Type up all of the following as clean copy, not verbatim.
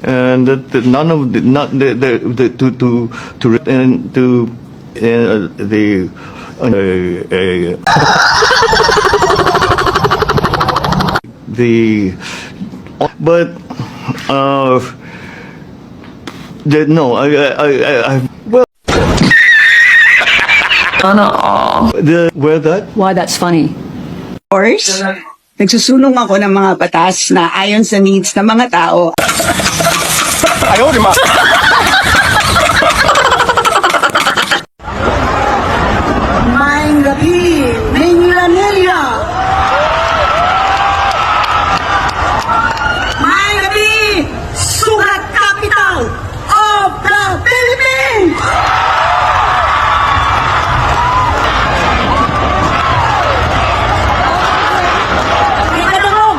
and none of the, not the to and to the the but no I well where that Why, that's funny. course, nagsusulong ako ng mga batas na ayon sa needs ng mga tao. Maing gabi, Manila. Maing gabi, sugat capital of the Philippines! Kita dungog!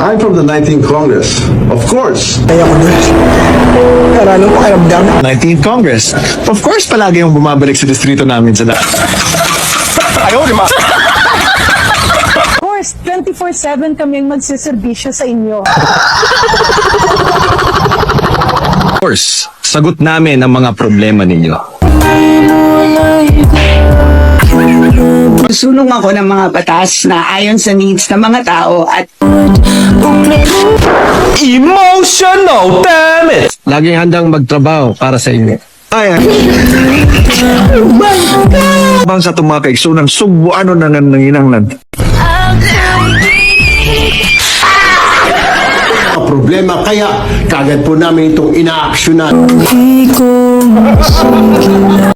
I'm from the 19th Congress. Of course. 19th Congress. Of course, palagi yung bumabalik sa distrito namin sa Of course, 24/7 kami magsiservisyo sa inyo. Of course, sagot namin ang mga problema ninyo. Nagsusulong ako ng mga batas na ayon sa needs ng mga tao at Emotional, damn it! Laging handang magtrabaho para sa inyo. Ay, bang sa tumakay, so nang subo ano na nanginanglan. Problema kaya kagad po namin itong inaaksyonan.